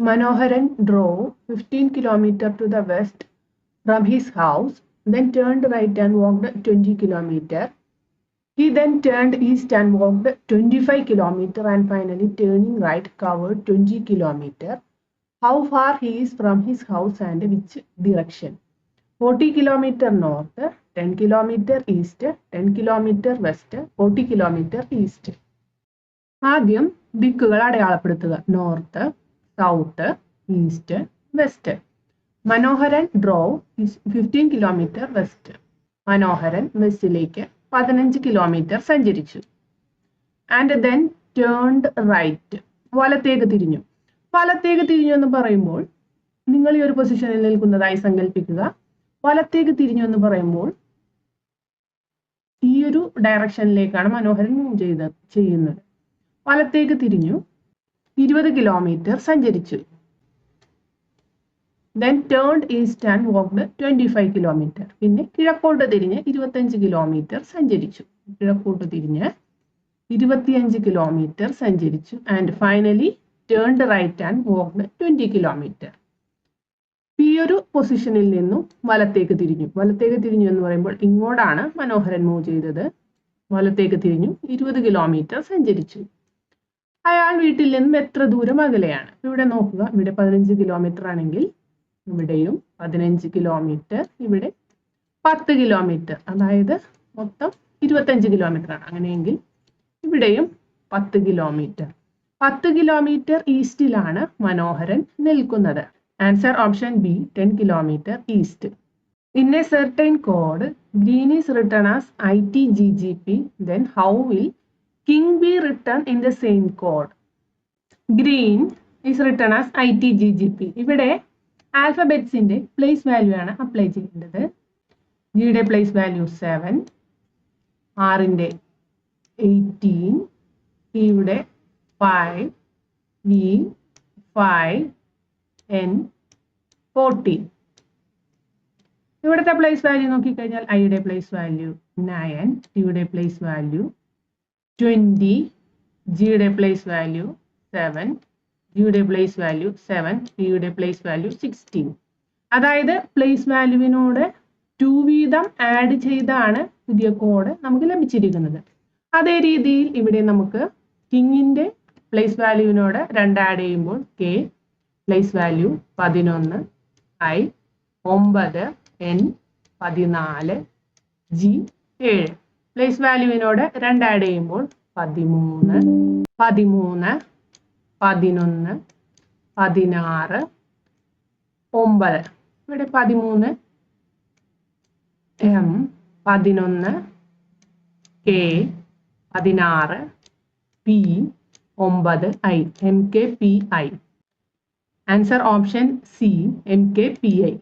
Manoharan drove 15 kilometers to the west from his house, then turned right and walked 20 kilometers. He then turned east and walked 25 kilometers and finally turning right covered 20 kilometers. How far he is from his house and which direction? 40 kilometers north, 10 kilometers east, 10 kilometers west, 40 kilometers east. ആദ്യം ദിക്കുകൾ അടയാളപ്പെടുത്തുക. North, south, east, west. Manoharan drove 15 kilometre west. Manoharan വെസ്റ്റിലേക്ക് 15 kilometre സഞ്ചരിച്ചു. And then turned right, വലത്തേക്ക് തിരിഞ്ഞു. വലത്തേക്ക് തിരിഞ്ഞു എന്ന് പറയുമ്പോൾ നിങ്ങൾ ഈ ഒരു പൊസിഷനിൽ നിൽക്കുന്നതായി സങ്കല്പിക്കുക. വലത്തേക്ക് തിരിഞ്ഞു എന്ന് പറയുമ്പോൾ ഈ ഒരു ഡയറക്ഷനിലേക്കാണ് മനോഹരൻ മൂവ് ചെയ്യുന്നത്. വലത്തേക്ക് തിരിഞ്ഞു, 20 കിലോമീറ്റർ സഞ്ചരിച്ചു. Then turned east and walked 25 kilometre. പിന്നെ കിഴക്കോട്ട് തിരിഞ്ഞ് 25 കിലോമീറ്റർ സഞ്ചരിച്ചു. കിഴക്കോട്ട് തിരിഞ്ഞ് 25 കിലോമീറ്റർ സഞ്ചരിച്ചു. And finally turned right and walked 20 kilometer. ഈ ഒരു പൊസിഷനിൽ നിന്നും വലത്തേക്ക് തിരിഞ്ഞു. വലത്തേക്ക് തിരിഞ്ഞു എന്ന് പറയുമ്പോൾ ഇങ്ങോട്ടാണ് മനോഹരൻ മൂവ് ചെയ്തത്. വലത്തേക്ക് തിരിഞ്ഞു, 20 കിലോമീറ്റർ സഞ്ചരിച്ചു. അയാൾ വീട്ടിൽ നിന്നും എത്ര ദൂരം അകലെയാണ്? ഇവിടെ നോക്കുക. ഇവിടെ 15 കിലോമീറ്റർ ആണെങ്കിൽ ഇവിടെയും 15 കിലോമീറ്റർ, ഇവിടെ 10 കിലോമീറ്റർ, അതായത് മൊത്തം 25 കിലോമീറ്റർ ആണ്. അങ്ങനെയെങ്കിൽ ഇവിടെയും 10 കിലോമീറ്റർ. 10 കിലോമീറ്റർ ഈസ്റ്റിലാണ് മനോഹരൻ നിൽക്കുന്നത്. Answer option B, 10 kilometre east. In a certain code, green is written as ITGGP, then how will king be written in the same code? Green is written as ITGGP. ഇവിടെ ആൽഫബറ്റ്സിന്റെ place value ആണ് apply ചെയ്യേണ്ടത്. ജിയുടെ place value 7, ആറിന്റെ 18, ടിയുടെ 5, V 5, N 14. ഇവിടുത്തെ place value നോക്കിക്കഴിഞ്ഞാൽ ഐയുടെ place value 9, ടിയുടെ പ്ലേസ് വാല്യൂ 20, ജിയുടെ പ്ലേസ് വാല്യൂ 7, ജിയുടെ പ്ലേസ് വാല്യൂ 7, ടിയുടെ പ്ലേസ് വാല്യൂ 16. അതായത് പ്ലേസ് വാല്യൂവിനോട് 2 വീതം ആഡ് ചെയ്താണ് പുതിയ കോഡ് നമുക്ക് ലഭിച്ചിരിക്കുന്നത്. അതേ രീതിയിൽ ഇവിടെ നമുക്ക് കിങ്ങിന്റെ പ്ലേസ് വാല്യൂവിനോട് 2 ആഡ് ചെയ്യുമ്പോൾ K place value 11, I 9, N 14, G 7. Place വാല്യൂവിനോട് 2 ആഡ് ചെയ്യുമ്പോൾ 13, 11, 16, 9. ഇവിടെ 13 M, 11 K, 16 P, 9 I, M K P I. Answer option C, MKPI.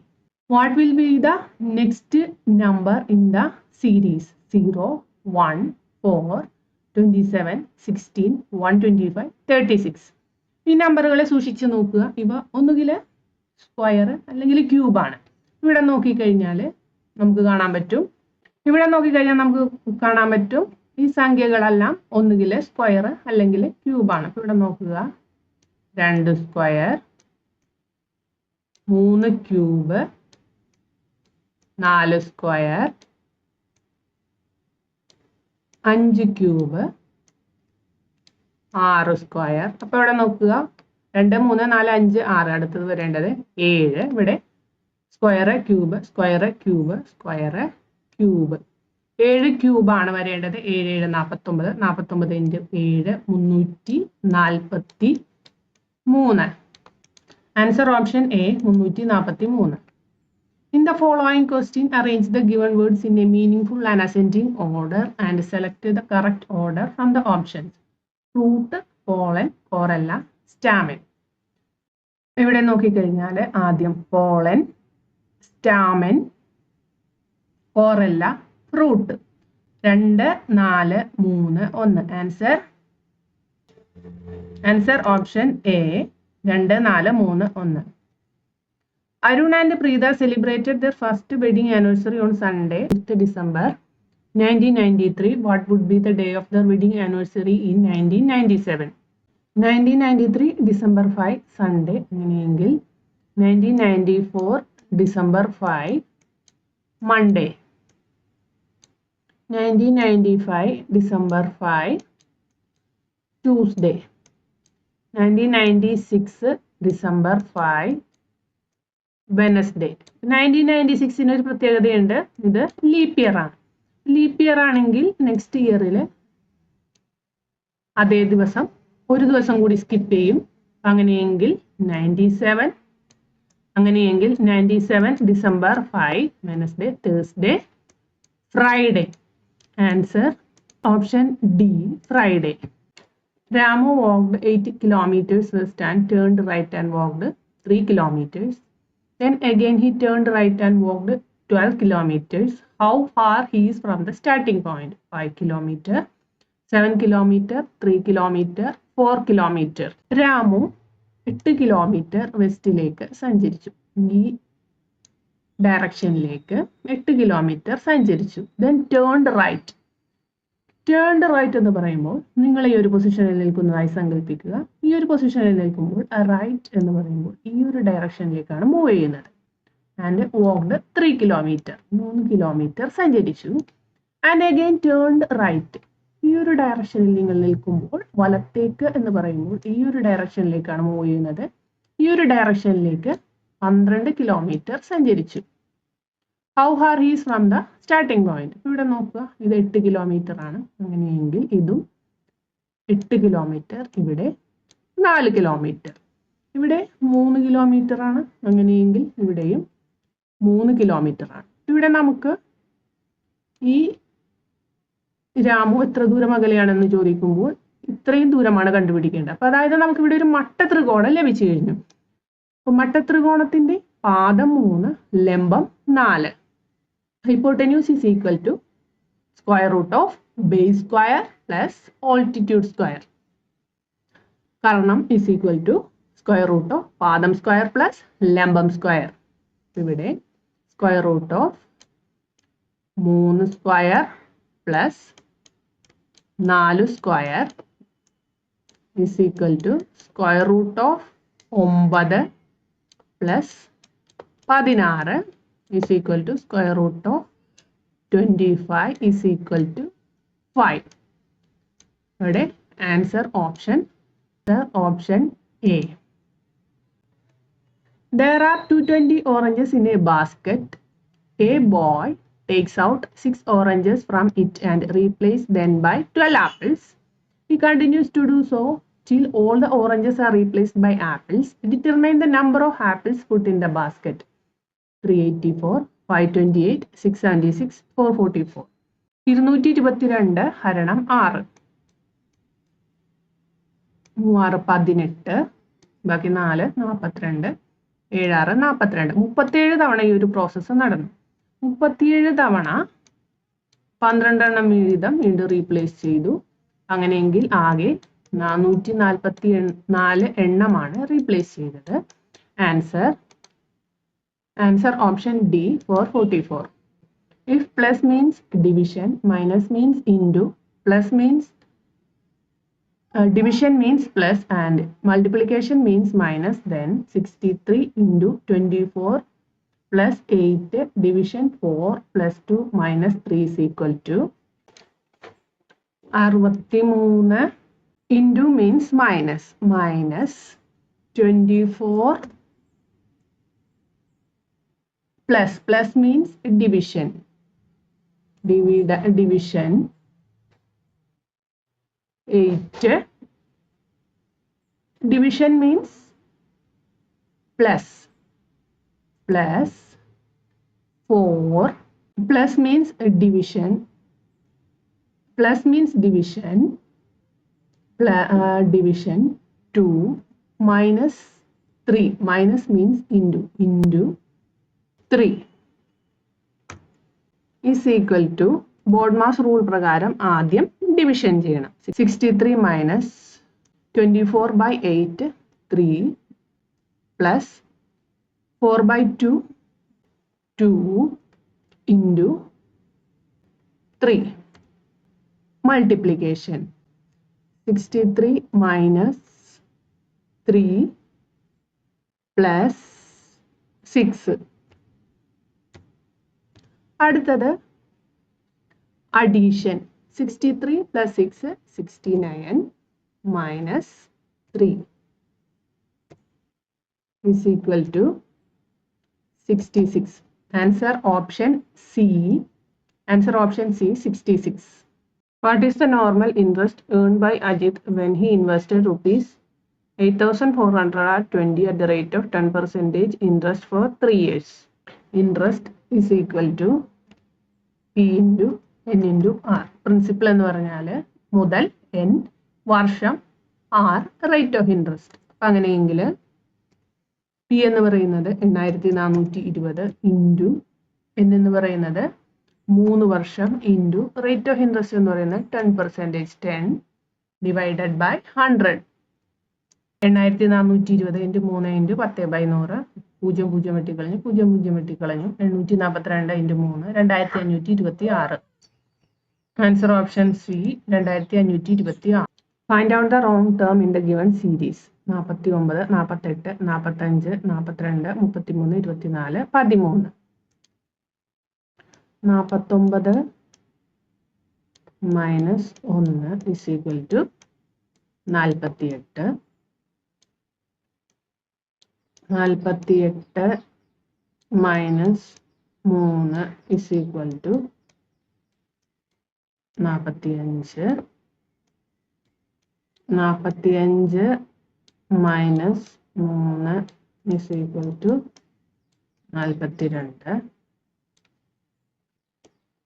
What will be the next number in the series? 0, 1, 4, 27, 16, 125, 36. ഈ നമ്പറുകളെ സൂക്ഷിച്ച് നോക്കുക. ഇവ ഒന്നുകിൽ സ്ക്വയർ അല്ലെങ്കിൽ ക്യൂബാണ്. ഇവിടെ നോക്കിക്കഴിഞ്ഞാൽ നമുക്ക് കാണാൻ പറ്റും. ഈ സംഖ്യകളെല്ലാം ഒന്നുകിൽ സ്ക്വയർ അല്ലെങ്കിൽ ക്യൂബാണ്. ഇവിടെ നോക്കുക. 2 square, 3 cube, 4 square, 5 cube, 6 square. അപ്പൊ ഇവിടെ നോക്കുക. 2, 3, 4, 5, 6. അടുത്തത് വരേണ്ടത് 7. ഇവിടെ square cube, square cube, square cube. 7 ക്യൂബാണ് വരേണ്ടത്. 7, 7, 49, 49 into 7, 343. Answer option A, 343. In the following question, arrange the given words in a meaningful and ascending order and select the correct order from the options. Fruit, pollen, corella, stamen. ഇവിടെ നോക്കിക്കഴിഞ്ഞാൽ ആദ്യം pollen, stamen, corella, fruit. 2, 4, 3, 1. Answer option A, 2, 4, 3, 1. Arun and Preeta celebrated their first wedding anniversary on Sunday, 5th December 1993. What would be the day of their wedding anniversary in 1997? 1993 December 5 Sunday അങ്ങനെയെങ്കിൽ 1994 December 5 Monday. 1995 December 5 Tuesday. 1996 December 5 Wednesday. 1996 ഒരു പ്രത്യേകതയുണ്ട്, ഇത് leap year ആണ്. Leap year ആണെങ്കിൽ next ഇയറിൽ അതേ ദിവസം ഒരു ദിവസം കൂടി സ്കിപ്പ് ചെയ്യും. അങ്ങനെയെങ്കിൽ 97, അങ്ങനെയെങ്കിൽ 97 December 5 Wednesday, Thursday, Friday. Answer option D, Friday. Ramu walked 8 kilometers first and turned right and walked 3 kilometers. Then again he turned right and walked 12 kilometers. How far he is from the starting point? 5 kilometer, 7 kilometer, 3 kilometer, 4 kilometer. Ramu 8 kilometer വെസ്റ്റിലേക്ക് സഞ്ചരിച്ചു. ഈ ഡയറക്ഷനിലേക്ക് 8 kilometer സഞ്ചരിച്ചു. Then turned right. Turned right എന്ന് പറയുമ്പോൾ നിങ്ങൾ ഈ ഒരു പൊസിഷനിൽ നിൽക്കുന്നതായി സങ്കല്പിക്കുക. ഈ ഒരു പൊസിഷനിൽ നിൽക്കുമ്പോൾ റൈറ്റ് എന്ന് പറയുമ്പോൾ ഈ ഒരു ഡയറക്ഷനിലേക്കാണ് മൂവ് ചെയ്യുന്നത്. ആൻഡ് വാക്ക്ഡ് 3 കിലോമീറ്റർ, 3 കിലോമീറ്റർ സഞ്ചരിച്ചു. And again turned right. ഈ ഒരു ഡയറക്ഷനിൽ നിങ്ങൾ നിൽക്കുമ്പോൾ വലത്തേക്ക് എന്ന് പറയുമ്പോൾ ഈ ഒരു ഡയറക്ഷനിലേക്കാണ് മൂവ് ചെയ്യുന്നത്. ഈ ഒരു ഡയറക്ഷനിലേക്ക് 12 കിലോമീറ്റർ സഞ്ചരിച്ചു. How far he's from the starting point. ഇവിടെ നോക്കുക, ഇത് 8 കിലോമീറ്റർ ആണ്. അങ്ങനെയെങ്കിൽ ഇതും 8 കിലോമീറ്റർ, ഇവിടെ 4 കിലോമീറ്റർ, ഇവിടെ 3 കിലോമീറ്റർ ആണ്. അങ്ങനെയെങ്കിൽ ഇവിടെയും 3 കിലോമീറ്റർ ആണ്. ഇവിടെ നമുക്ക് ഈ രാമു എത്ര ദൂരം അകലെയാണെന്ന് ചോദിക്കുമ്പോൾ ഇത്രയും ദൂരമാണ് കണ്ടുപിടിക്കേണ്ടത്. അപ്പൊ അതായത് നമുക്ക് ഇവിടെ ഒരു മട്ടത്രികോണം ലഭിച്ചു കഴിഞ്ഞു. അപ്പൊ മട്ടത്രികോണത്തിന്റെ പാദം 3, ലംബം 4. Hypotenuse is equal to square root of base square plus altitude square. കർണം is equal to square root of പാദം സ്ക്വയർ പ്ലസ് ലംബം സ്ക്വയർ. ഇവിടെ square root of 3 square plus 4 square is equal to square root of 9 plus 16 is equal to square root of 25 is equal to 5. ഇവിടെ answer option A. There are 220 oranges in a basket. A boy takes out 6 oranges from it and replaces them by 12 apples. He continues to do so till all the oranges are replaced by apples. Determine the number of apples put in the basket. 384, 528, 676, 444. 222 ഹരണം 6. 3 18, ബാക്കി 4 42, 7 42. 37 തവണ ഈ ഒരു process നടന്നു. 37 തവണ 12 എണ്ണം വീതം വീണ്ടും റീപ്ലേസ് ചെയ്തു. അങ്ങനെയെങ്കിൽ ആകെ 444 എണ്ണമാണ് റീപ്ലേസ് ചെയ്തത്. Answer option D 444. If plus means division, minus means into, plus means division means plus and multiplication means minus, then 63 into 24 plus 8 division 4 plus 2 minus 3 is equal to 63 into means minus 24 plus means division division 8 division means plus 4 plus means division division 2 minus 3 minus means into 3 is equal to BODMAS rule പ്രകാരം ആദ്യം division ചെയ്യണം. 63 minus 24/8 3 plus 4/2 2 into 3. Multiplication 63 minus 3 plus 6. അടുത്തത് addition. 63 plus 6, 69 minus 3 is equal to 66. Answer option C. Answer option C, 66. What is the normal interest earned by Ajit when he invested rupees 8,420 at the rate of 10% interest for 3 years? Interest is equal to P into N into R. Principal എന്ന് പറഞ്ഞാൽ മുതൽ N, വർഷം R, rate of interest. അപ്പം അങ്ങനെയെങ്കിൽ P എന്ന് പറയുന്നത് 8420 into N എന്ന് പറയുന്നത് 3 വർഷം ഇൻറ്റു റേറ്റ് ഓഫ് ഇൻട്രസ്റ്റ് എന്ന് പറയുന്നത് 10%, 10 ഡിവൈഡഡ് ബൈ 100. 8420 ഇൻറ്റു 3 ഇൻറ്റു 10/100, 0 വെട്ടിക്കളഞ്ഞു, 0 വെട്ടിക്കളഞ്ഞു, 842 into 3, 2526. Answer option C, 2526. Find out the wrong term in the given series. 49, 48, 45, 42, 33, 24, 13. 49 minus 1 is equal to 48. 48 minus 3 is equal to 45.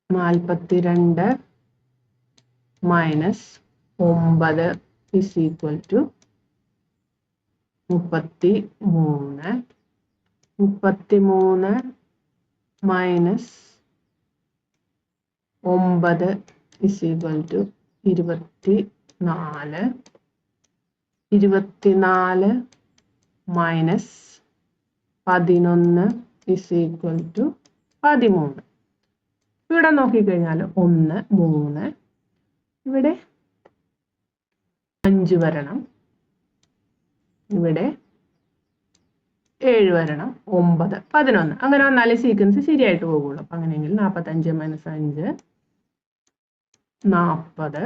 45 minus 3 is equal to 42. 42 minus 9 is equal to 33. 33 minus 9 is equal to 24. 24 minus 11 is equal to 13. ഇവിടെ നോക്കിക്കഴിഞ്ഞാൽ 1, 3, ഇവിടെ 5 വരണം, ഇവിടെ 7 വരണം, 9, 11. അങ്ങനെ വന്നാലേ sequence ശരിയായിട്ട് പോകുള്ളൂ. അപ്പം അങ്ങനെയെങ്കിൽ 45 മൈനസ് 5 40,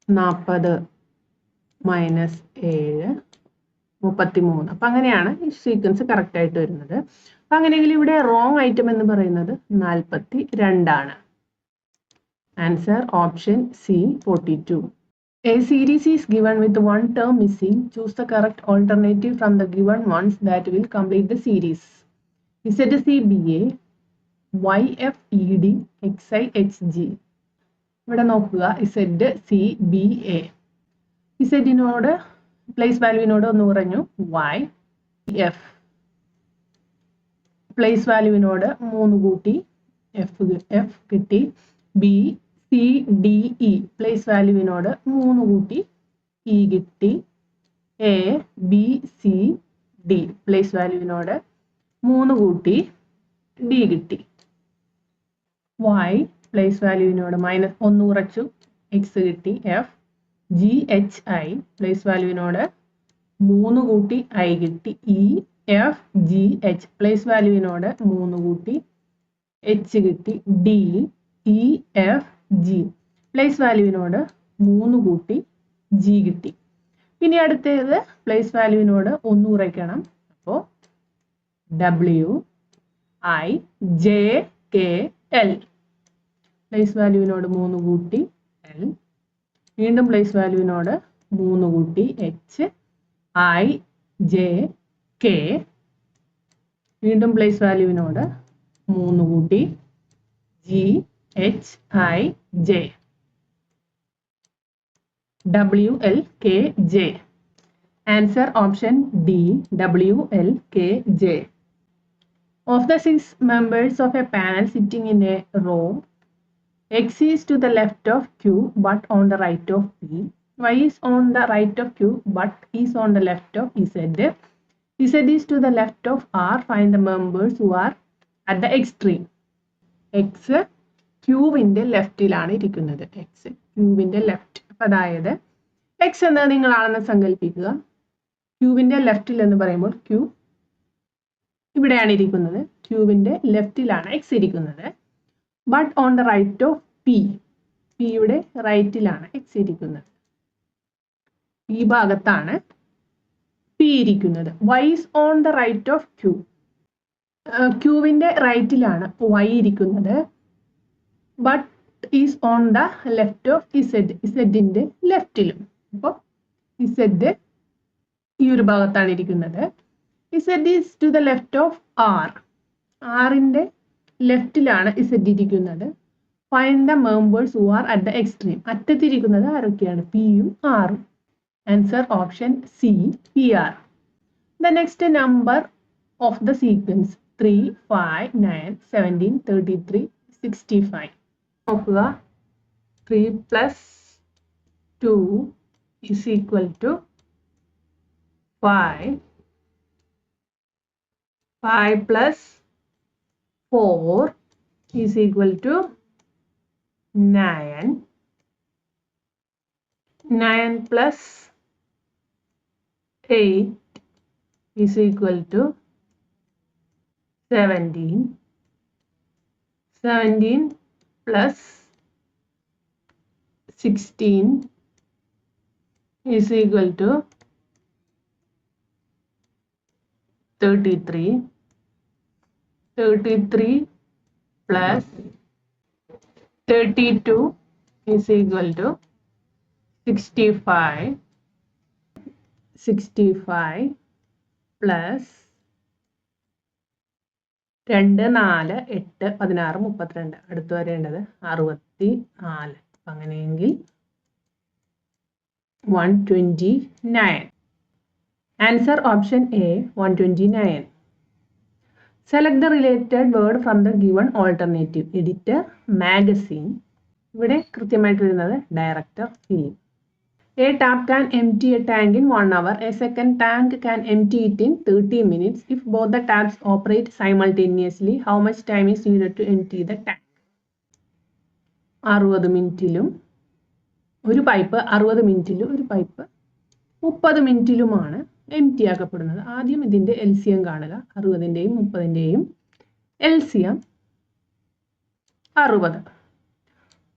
40 മൈനസ് 7 33. അപ്പം അങ്ങനെയാണ് ഈ സീക്വൻസ് കറക്റ്റ് ആയിട്ട് വരുന്നത്. അപ്പം അങ്ങനെയെങ്കിൽ ഇവിടെ റോങ് ഐറ്റം എന്ന് പറയുന്നത് 42 ആണ്. Answer option C, 42. A series is given with one term missing. Choose the correct alternative from the given ones that will complete the series. ZCBA, YFED, XIHG. ഇവിടെ നോക്കുക, ZCBA. ഇസെഡിനോട് പ്ലേസ് വാല്യൂവിനോട് ഒന്ന് പറഞ്ഞു YF. Place വാല്യൂവിനോട് 3 കൂട്ടി F കിട്ടി. BCDE place വാല്യൂവിനോട് 3 കൂട്ടി E കിട്ടി. ABCD place വാല്യൂവിനോട് 3 കൂട്ടി D കിട്ടി. Y പ്ലേസ് വാല്യൂവിനോട് -1 കുറച്ചു X കിട്ടി. FGHI പ്ലേസ് വാല്യൂവിനോട് 3 കൂട്ടി I കിട്ടി. EFGH പ്ലേസ് വാല്യൂവിനോട് 3 കൂട്ടി H കിട്ടി. DEFG പ്ലേസ് വാല്യൂവിനോട് 3 കൂട്ടി G കിട്ടി. പിന്നെ അടുത്തത് പ്ലേസ് വാല്യൂവിനോട് 1 കുറയ്ക്കണം. അപ്പോൾ WIJKL പ്ലേസ് വാല്യൂവിനോട് 3 കൂട്ടി L. വീണ്ടും പ്ലേസ് വാല്യൂവിനോട് 3 കൂട്ടി HIJK. വീണ്ടും പ്ലേസ് വാല്യൂവിനോട് 3 കൂട്ടി GHIJ. WLKJ. Answer option D, WLKJ. Of the 6 members of a panel sitting in a row, X is to the left of Q but on the right of P. Y is on the right of Q but is on the left of Z. Z is to the left of R. Find the members who are at the extreme. X ക്യൂവിൻ്റെ ലെഫ്റ്റിലാണ് ഇരിക്കുന്നത്. X ക്യൂവിൻ്റെ left. അപ്പം അതായത് X എന്നത് നിങ്ങളാണെന്ന് സങ്കല്പിക്കുക. ക്യൂവിൻ്റെ ലെഫ്റ്റിൽ എന്ന് പറയുമ്പോൾ ക്യൂ ഇവിടെയാണ് ഇരിക്കുന്നത്. ക്യൂവിൻ്റെ ലെഫ്റ്റിലാണ് എക്സ് ഇരിക്കുന്നത്. But on the right of P, പിയുടെ റൈറ്റിലാണ് എക്സ് ഇരിക്കുന്നത്. ഈ ഭാഗത്താണ് പി ഇരിക്കുന്നത്. Y is on the right of Q, ക്യൂവിൻ്റെ റൈറ്റിലാണ് വൈ ഇരിക്കുന്നത്. But is on the left of Z, ഇസെഡിൻ്റെ ലെഫ്റ്റിലും. അപ്പോൾ ഇസെഡ് ഈ ഒരു ഭാഗത്താണ് ഇരിക്കുന്നത്. Z is to the left of R, ആറിൻ്റെ ലെഫ്റ്റിലാണ് ഇസെഡ് ഇരിക്കുന്നത്. Find the members who are at the extreme, അറ്റത്തിരിക്കുന്നത് ആരൊക്കെയാണ്? പിയും ആറും. Answer option C, P R. The next number of the sequence 3, 5, 9, 17, 33, 65. നോക്കുക. 3 + 2 = 5. 5 + 4 = 9. 9 + 8 = 17. 17 + 16 = 33. 33 + 32 = 65. 65 + 2, 4, 8, 16, 32. അടുത്ത് വരേണ്ടത് 64. അങ്ങനെയെങ്കിൽ 129. Answer option A, 129. Select the related word from the given alternative. Editor, magazine. ഇവിടെ കൃത്യമായിട്ട് വരുന്നത് director, film. A tap can empty a tank in 1 hour. A second tank can empty it in 30 minutes. If both the taps operate simultaneously, how much time is needed to empty the tank? 60 മിനിറ്റിലും ഒരു pipe, 60 മിനിറ്റിലും ഒരു pipe 30 മിനിറ്റിലുമാണ് എംറ്റി ആക്കപ്പെടുന്നത്. ആദ്യം ഇതിൻ്റെ LCM കാണുക. 60ൻ്റെയും 30ൻ്റെയും LCM 60.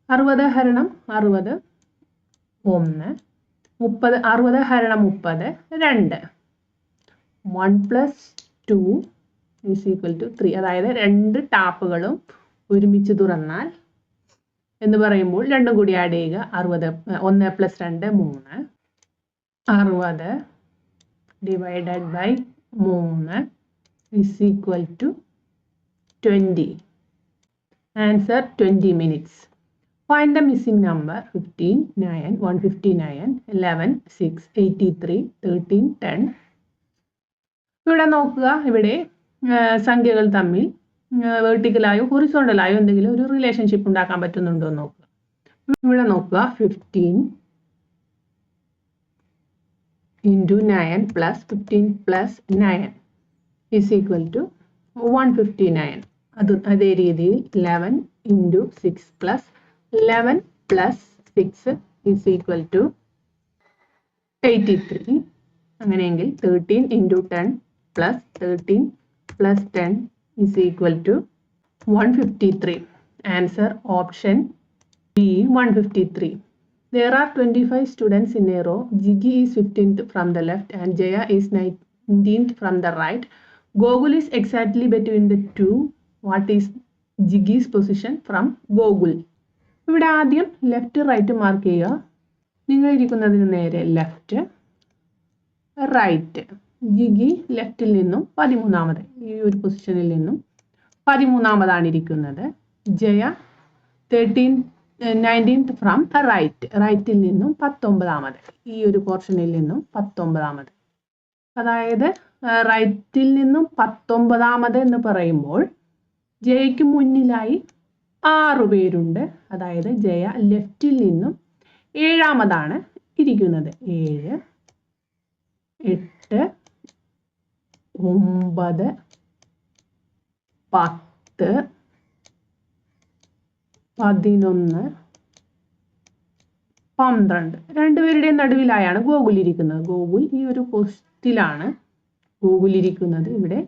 60 × 60 1. 30, 60 × 30 2. 1 + 2 = 3. അതായത് 2 ടാപ്പുകളും ഒരുമിച്ച് തുറന്നാൽ എന്ന് പറയുമ്പോൾ രണ്ടും കൂടി ആഡ് ചെയ്യുക. 60, 1 + 2 3. 60 divided by 3 = 20. Answer 20 minutes. Find the missing number. 15, 9, 159, 11, 6, 83, 13, 10. ഇവിടെ നോക്കുക. ഇവിടെ സംഖ്യകൾ തമ്മിൽ വെർട്ടിക്കലായോ ഹൊറിസോണ്ടലായോ എന്തെങ്കിലും ഒരു റിലേഷൻഷിപ്പ് ഉണ്ടാക്കാൻ പറ്റുന്നുണ്ടോ എന്ന് നോക്കുക. ഇവിടെ നോക്കുക. 15 × 9 + 15 + 9 = 159. അതേ രീതിയിൽ 11 × 6 + 11 + 6 = 83. അങ്ങനെയെങ്കിൽ 13 × 10 + 13 + 10 = 153. Answer option B, 153. There are 25 students in a row. Jiggy is 15th from the left and Jaya is 19th from the right. Gogul is exactly between the two. What is Jiggy's position from Gogul? ഇവിടെ ആദ്യം left right mark ചെയ്യുക. നിങ്ങൾ ഇരിക്കുന്നതിന് നേരെ left, right. Jigi ലെഫ്റ്റിൽ നിന്നും 13ാമത്, ഈ ഒരു പൊസിഷനിൽ നിന്നും 13ാമതാണ് ഇരിക്കുന്നത്. ജയ 19th ഫ്രം റൈറ്റ്, റൈറ്റിൽ നിന്നും 19ാമത്, ഈ ഒരു പോർഷനിൽ നിന്നും 19ാമത്. അതായത് റൈറ്റിൽ നിന്നും 19ാമത് എന്ന് പറയുമ്പോൾ ജയയ്ക്ക് മുന്നിലായി 6 പേരുണ്ട്. അതായത് ജയ ലെഫ്റ്റിൽ നിന്നും 7ാമതാണ് ഇരിക്കുന്നത്. 7, 8, 9, 10, 11, 12. രണ്ടുപേരുടെയും നടുവിലായാണ് ഗോകുൽ ഇരിക്കുന്നത്. ഗോകുൽ ഈ ഒരു പോസ്റ്റിലാണ് ഗോകുൽ ഇരിക്കുന്നത്. ഇവിടെ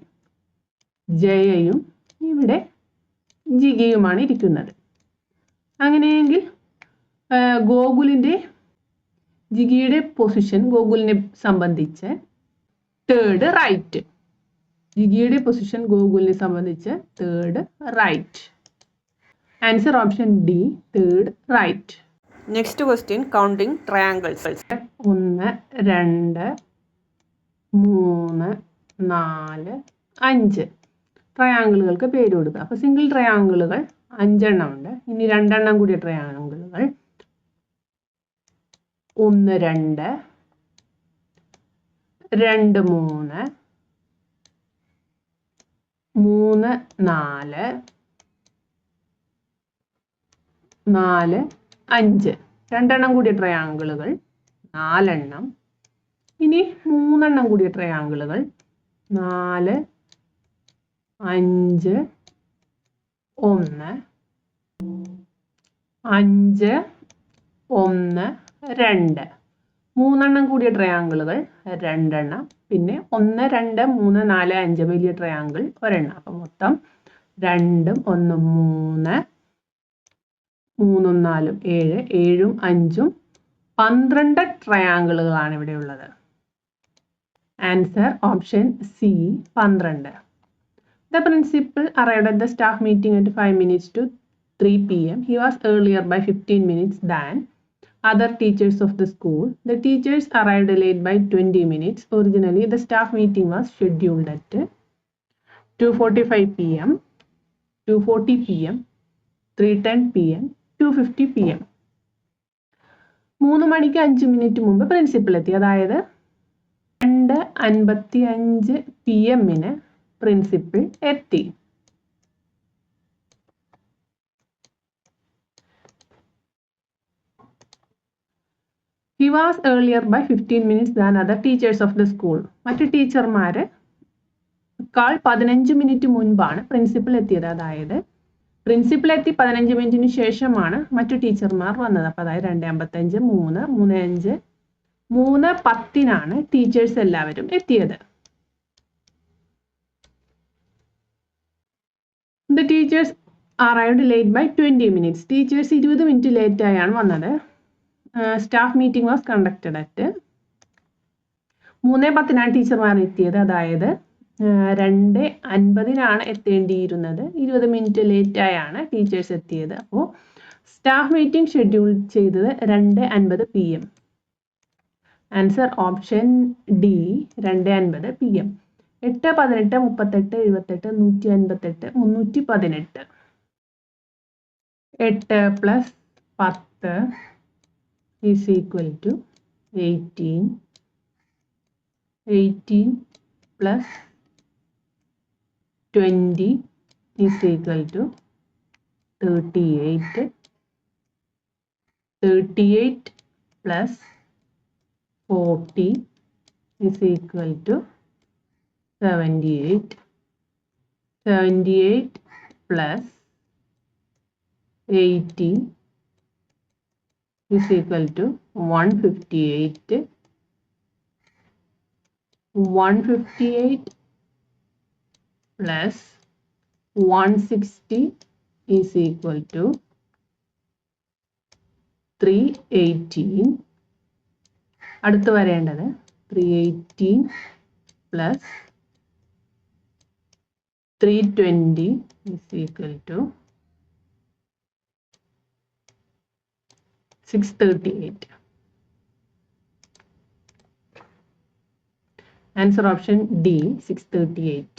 ജയയും ഇവിടെ ജിഗിയുമാണ് ഇരിക്കുന്നത്. അങ്ങനെയെങ്കിൽ ജിഗിയുടെ പൊസിഷൻ ഗോകുലിനെ സംബന്ധിച്ച് തേർഡ് റൈറ്റ്. ജിഗിയുടെ പൊസിഷൻ ഗോകുലിനെ സംബന്ധിച്ച് third right. Answer option D, third right. Next question, counting triangles. 1, 2, 3, 4, 5 ട്രയാങ്കിളുകൾക്ക് പേര് കൊടുക്കുക. അപ്പോൾ സിംഗിൾ ട്രയാങ്കിളുകൾ 5 എണ്ണം ഉണ്ട്. ഇനി 2 എണ്ണം കൂടിയ ട്രയാങ്കിളുകൾ 1, 2, 2, 3, 3, 4, 4, 5. 2 എണ്ണം കൂടിയ ട്രയാങ്കിളുകൾ 4 എണ്ണം. ഇനി 3 എണ്ണം കൂടിയ ട്രയാങ്കിളുകൾ 4, 5, 1, 5, 1, 2. 3 എണ്ണം കൂടിയ ട്രയാങ്കിളുകൾ 2 എണ്ണം. പിന്നെ 1, 2, 3, 4, 5 വലിയ ട്രയാങ്കിൾ ഒരെണ്ണം. അപ്പം മൊത്തം 2, 1, 3, 3, 4, 7, 7, 5, 12 ട്രയാങ്കിളുകളാണ് ഇവിടെ ഉള്ളത്. Answer option C, 12. The principal arrived at the staff meeting at 5 minutes to 3 p.m. He was earlier by 15 minutes than other teachers of the school. The teachers arrived late by 20 minutes. Originally, the staff meeting was scheduled at 2:45 p.m., 2:40 p.m., 3:10 p.m., 2:50 p.m. 3 മണിക്ക് 5 minute മുമ്പ് principal എത്തി. അതായത് 2:55 p.m. Principal എത്തി. He was earlier by 15 minutes than other teachers of the school. മറ്റു ടീച്ചർമാരെക്കാൾ 15 minute മുൻപാണ് principal എത്തിയത്. അതായത് principal എത്തി 15 മിനിറ്റിന് ശേഷമാണ് മറ്റു ടീച്ചർമാർ വന്നത്. അപ്പോൾ അതായത് 2:55, 3, 3:05, 3:10 ടീച്ചേഴ്സ് എല്ലാവരും എത്തിയത്. The teachers arrived late by 20 minutes. Teachers 20 minute late ആയാണ് വന്നത്. Staff meeting was conducted at 3:10 ടീച്ചർമാർ എത്തിയത്. അതായത് 2:50 എത്തേണ്ടിയിരുന്നത്. 20 മിനിറ്റ് ലേറ്റ് ആയാണ് ടീച്ചേഴ്സ് എത്തിയത്. അപ്പോൾ സ്റ്റാഫ് മീറ്റിംഗ് ഷെഡ്യൂൾ ചെയ്തത് 2:50 p.m. Answer option D, 2:50 p.m. 8, 18, 38, 78, 158, 318. 8 + 10 is equal to 18. 18 + 20 is equal to 38. 38 + 40 is equal to 78. 78 + 80 is equal to 158. 158 + 160 is equal to 318. അടുത്ത് വരേണ്ടത് 318 + 320 is equal to 638. Answer option D, 638.